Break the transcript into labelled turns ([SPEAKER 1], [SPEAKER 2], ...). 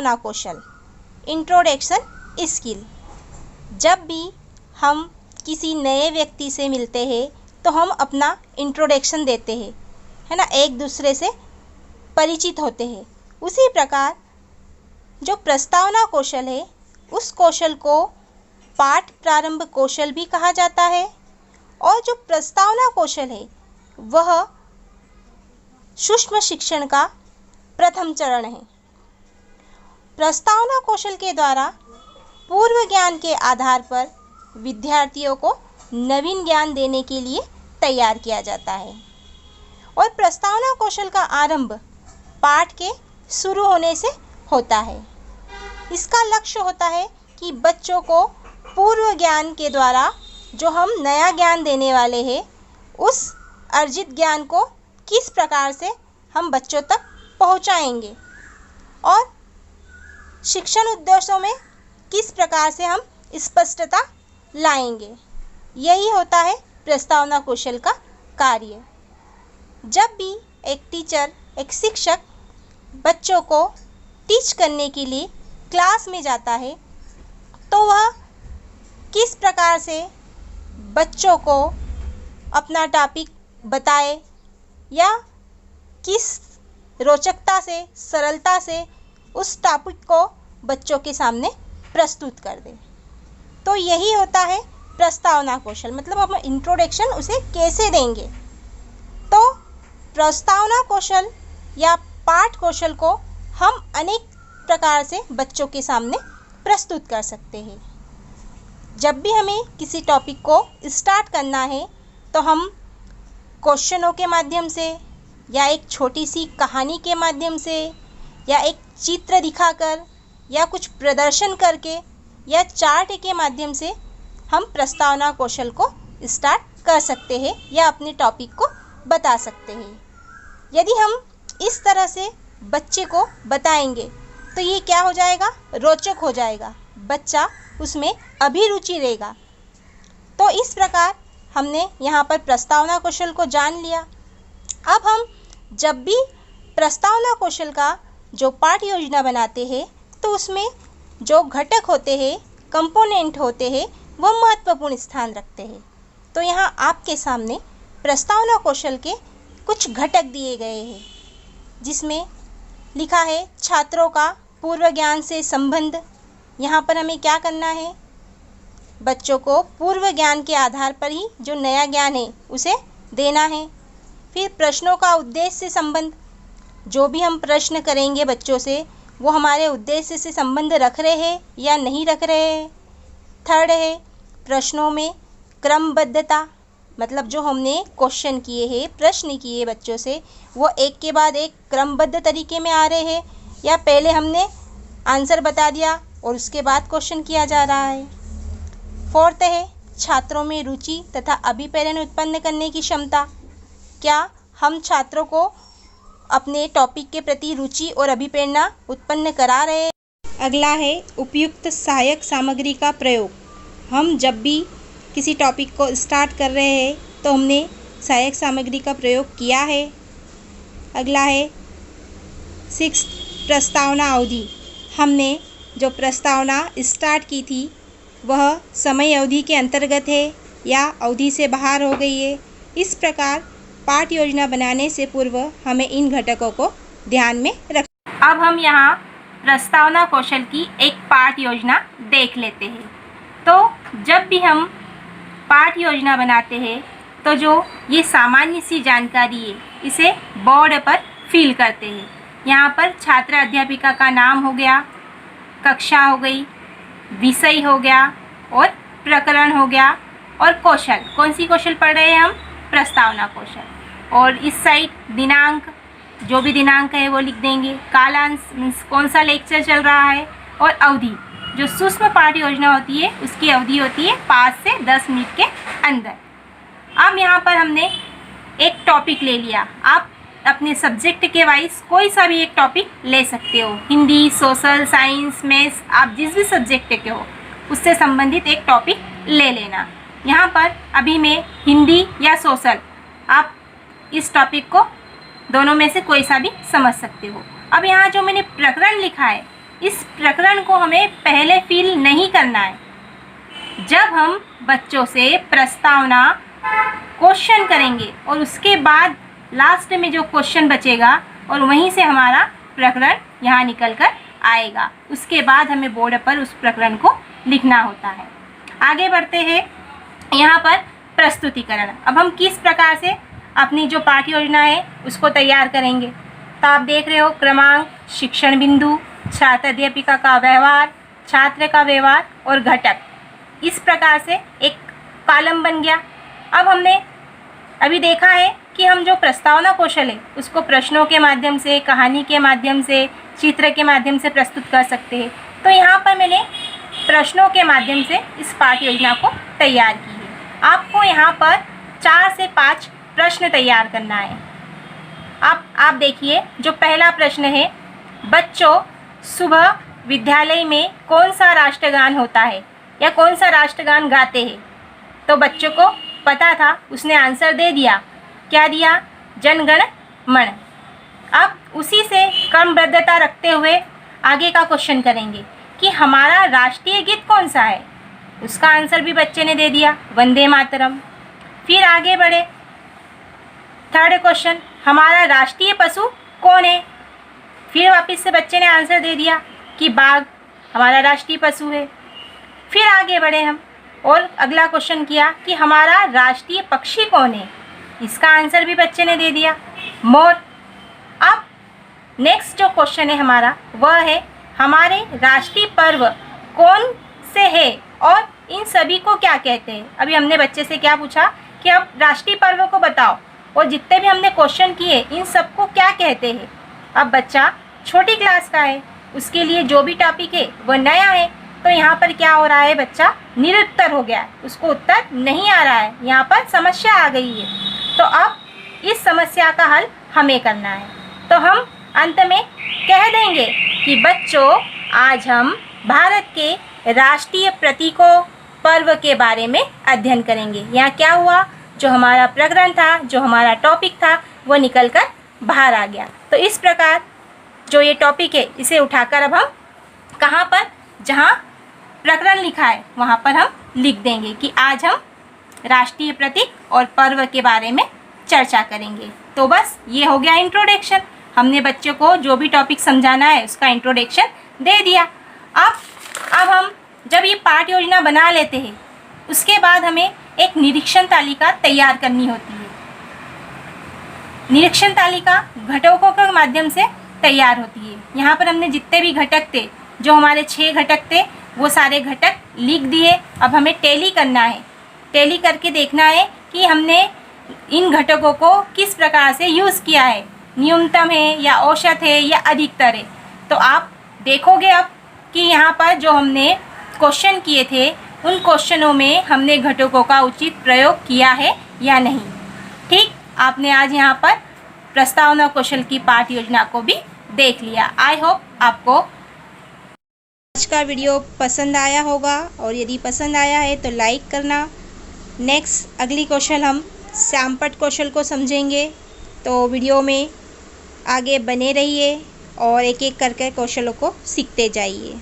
[SPEAKER 1] प्रस्तावना कौशल, introduction skill. जब भी हम किसी नए व्यक्ति से मिलते हैं तो हम अपना इंट्रोडक्शन देते हैं, है ना, एक दूसरे से परिचित होते हैं। उसी प्रकार जो प्रस्तावना कौशल है, उस कौशल को पाठ प्रारंभ कौशल भी कहा जाता है। और जो प्रस्तावना कौशल है वह सूक्ष्म शिक्षण का प्रथम चरण है। प्रस्तावना कौशल के द्वारा पूर्व ज्ञान के आधार पर विद्यार्थियों को नवीन ज्ञान देने के लिए तैयार किया जाता है। और प्रस्तावना कौशल का आरंभ पाठ के शुरू होने से होता है। इसका लक्ष्य होता है कि बच्चों को पूर्व ज्ञान के द्वारा जो हम नया ज्ञान देने वाले हैं, उस अर्जित ज्ञान को किस प्रकार से हम बच्चों तक पहुंचाएंगे और शिक्षण उद्देश्यों में किस प्रकार से हम स्पष्टता लाएंगे, यही होता है प्रस्तावना कौशल का कार्य। जब भी एक टीचर, एक शिक्षक बच्चों को टीच करने के लिए क्लास में जाता है तो वह किस प्रकार से बच्चों को अपना टॉपिक बताए या किस रोचकता से, सरलता से उस टॉपिक को बच्चों के सामने प्रस्तुत कर दे। तो यही होता है प्रस्तावना कौशल, मतलब हम इंट्रोडक्शन उसे कैसे देंगे। तो प्रस्तावना कौशल या पाठ कौशल को हम अनेक प्रकार से बच्चों के सामने प्रस्तुत कर सकते हैं। जब भी हमें किसी टॉपिक को स्टार्ट करना है तो हम क्वेश्चनों के माध्यम से या एक छोटी सी कहानी के माध्यम से या एक चित्र दिखाकर या कुछ प्रदर्शन करके या चार्ट के माध्यम से हम प्रस्तावना कौशल को स्टार्ट कर सकते हैं या अपने टॉपिक को बता सकते हैं। यदि हम इस तरह से बच्चे को बताएंगे तो ये क्या हो जाएगा, रोचक हो जाएगा, बच्चा उसमें अभिरुचि रहेगा। तो इस प्रकार हमने यहाँ पर प्रस्तावना कौशल को जान लिया। अब हम जब भी प्रस्तावना कौशल का जो पाठ योजना बनाते हैं तो उसमें जो घटक होते हैं, कंपोनेंट होते हैं, वह महत्वपूर्ण स्थान रखते हैं। तो यहाँ आपके सामने प्रस्तावना कौशल के कुछ घटक दिए गए हैं, जिसमें लिखा है छात्रों का पूर्व ज्ञान से संबंध। यहाँ पर हमें क्या करना है, बच्चों को पूर्व ज्ञान के आधार पर ही जो नया ज्ञान है उसे देना है। फिर प्रश्नों का उद्देश्य से संबंध, जो भी हम प्रश्न करेंगे बच्चों से वो हमारे उद्देश्य से संबंध रख रहे हैं या नहीं रख रहे हैं। थर्ड है प्रश्नों में क्रमबद्धता, मतलब जो हमने क्वेश्चन किए हैं, प्रश्न किए बच्चों से, वो एक के बाद एक क्रमबद्ध तरीके में आ रहे हैं या पहले हमने आंसर बता दिया और उसके बाद क्वेश्चन किया जा रहा है। फोर्थ है छात्रों में रुचि तथा अभिप्रेरण उत्पन्न करने की क्षमता, क्या हम छात्रों को अपने टॉपिक के प्रति रुचि और अभिप्रेरणा उत्पन्न करा रहे हैं। अगला है उपयुक्त सहायक सामग्री का प्रयोग, हम जब भी किसी टॉपिक को स्टार्ट कर रहे हैं तो हमने सहायक सामग्री का प्रयोग किया है। अगला है 6 प्रस्तावना अवधि, हमने जो प्रस्तावना स्टार्ट की थी वह समय अवधि के अंतर्गत है या अवधि से बाहर हो गई है। इस प्रकार पाठ योजना बनाने से पूर्व हमें इन घटकों को ध्यान में रखना। अब हम यहाँ प्रस्तावना कौशल की एक पाठ योजना देख लेते हैं। तो जब भी हम पाठ योजना बनाते हैं तो जो ये सामान्य सी जानकारी है इसे बोर्ड पर फिल करते हैं। यहाँ पर छात्र अध्यापिका का नाम हो गया, कक्षा हो गई, विषय हो गया और प्रकरण हो गया और कौशल, कौन सी कौशल पढ़ रहे हैं हम, प्रस्तावना कौशल। और इस साइड दिनांक, जो भी दिनांक है वो लिख देंगे, कालांश मीन्स कौन सा लेक्चर चल रहा है, और अवधि, जो सूक्ष्म पाठ योजना होती है उसकी अवधि होती है 5 से 10 मिनट के अंदर। अब यहाँ पर हमने एक टॉपिक ले लिया, आप अपने सब्जेक्ट के वाइज कोई सा भी एक टॉपिक ले सकते हो, हिंदी, सोशल, साइंस, मैथ्स, आप जिस भी सब्जेक्ट के हो उससे संबंधित एक टॉपिक ले लेना। यहाँ पर अभी मैं हिंदी या सोशल, आप इस टॉपिक को दोनों में से कोई सा भी समझ सकते हो। अब यहाँ जो मैंने प्रकरण लिखा है इस प्रकरण को हमें पहले फिल नहीं करना है। जब हम बच्चों से प्रस्तावना क्वेश्चन करेंगे और उसके बाद लास्ट में जो क्वेश्चन बचेगा और वहीं से हमारा प्रकरण यहाँ निकल कर आएगा, उसके बाद हमें बोर्ड पर उस प्रकरण को लिखना होता है। आगे बढ़ते हैं, यहाँ पर प्रस्तुतिकरण। अब हम किस प्रकार से अपनी जो पाठ्य योजना है उसको तैयार करेंगे। तो आप देख रहे हो क्रमांक, शिक्षण बिंदु, छात्र अध्यापिका का व्यवहार, छात्र का व्यवहार और घटक, इस प्रकार से एक कॉलम बन गया। अब हमने अभी देखा है कि हम जो प्रस्तावना कौशल है उसको प्रश्नों के माध्यम से, कहानी के माध्यम से, चित्र के माध्यम से प्रस्तुत कर सकते हैं। तो यहाँ पर मैंने प्रश्नों के माध्यम से इस पाठ्य योजना को तैयार की है। आपको यहाँ पर 4 से 5 प्रश्न तैयार करना है। आप देखिए, जो पहला प्रश्न है, बच्चों सुबह विद्यालय में कौन सा राष्ट्रगान होता है या कौन सा राष्ट्रगान गाते हैं। तो बच्चों को पता था, उसने आंसर दे दिया। क्या दिया? जन गण मन। अब उसी से क्रमबद्धता रखते हुए आगे का क्वेश्चन करेंगे कि हमारा राष्ट्रीय गीत कौन सा है। उसका आंसर भी बच्चे ने दे दिया, वंदे मातरम। फिर आगे बढ़े, थर्ड क्वेश्चन, हमारा राष्ट्रीय पशु कौन है। फिर वापस से बच्चे ने आंसर दे दिया कि बाघ हमारा राष्ट्रीय पशु है। फिर आगे बढ़े हम और अगला क्वेश्चन किया कि हमारा राष्ट्रीय पक्षी कौन है। इसका आंसर भी बच्चे ने दे दिया, मोर। अब नेक्स्ट जो क्वेश्चन है हमारा वह है, हमारे राष्ट्रीय पर्व कौन से है और इन सभी को क्या कहते हैं। अभी हमने बच्चे से क्या पूछा कि अब राष्ट्रीय पर्व को बताओ और जितने भी हमने क्वेश्चन किए इन सबको क्या कहते हैं। अब बच्चा छोटी क्लास का है, उसके लिए जो भी टॉपिक है वह नया है, तो यहाँ पर क्या हो रहा है, बच्चा निरुत्तर हो गया है, उसको उत्तर नहीं आ रहा है, यहाँ पर समस्या आ गई है। तो अब इस समस्या का हल हमें करना है। तो हम अंत में कह देंगे कि बच्चों आज हम भारत के राष्ट्रीय प्रतीकों पर्व के बारे में अध्ययन करेंगे। यहाँ क्या हुआ, जो हमारा प्रकरण था, जो हमारा टॉपिक था, वो निकल कर बाहर आ गया। तो इस प्रकार जो ये टॉपिक है इसे उठाकर अब हम कहाँ पर, जहाँ प्रकरण लिखा है वहाँ पर हम लिख देंगे कि आज हम राष्ट्रीय प्रतीक और पर्व के बारे में चर्चा करेंगे। तो बस ये हो गया इंट्रोडक्शन। हमने बच्चों को जो भी टॉपिक समझाना है उसका इंट्रोडक्शन दे दिया। अब हम जब ये पाठ्य योजना बना लेते हैं उसके बाद हमें एक निरीक्षण तालिका तैयार करनी होती है। निरीक्षण तालिका घटकों के माध्यम से तैयार होती है। यहाँ पर हमने जितने भी घटक थे, जो हमारे 6 घटक थे, वो सारे घटक लिख दिए। अब हमें टैली करना है। टैली करके देखना है कि हमने इन घटकों को किस प्रकार से यूज़ किया है, न्यूनतम है या औसत है या अधिकतर है। तो आप देखोगे अब कि यहाँ पर जो हमने क्वेश्चन किए थे उन क्वेश्चनों में हमने घटकों का उचित प्रयोग किया है या नहीं। ठीक, आपने आज यहाँ पर प्रस्तावना कौशल की पाठ्य योजना को भी देख लिया। आई होप आपको आज का वीडियो पसंद आया होगा, और यदि पसंद आया है तो लाइक करना। नेक्स्ट अगली कौशल हम श्यामपट्ट कौशल को समझेंगे, तो वीडियो में आगे बने रहिए और एक एक करके कौशलों को सीखते जाइए।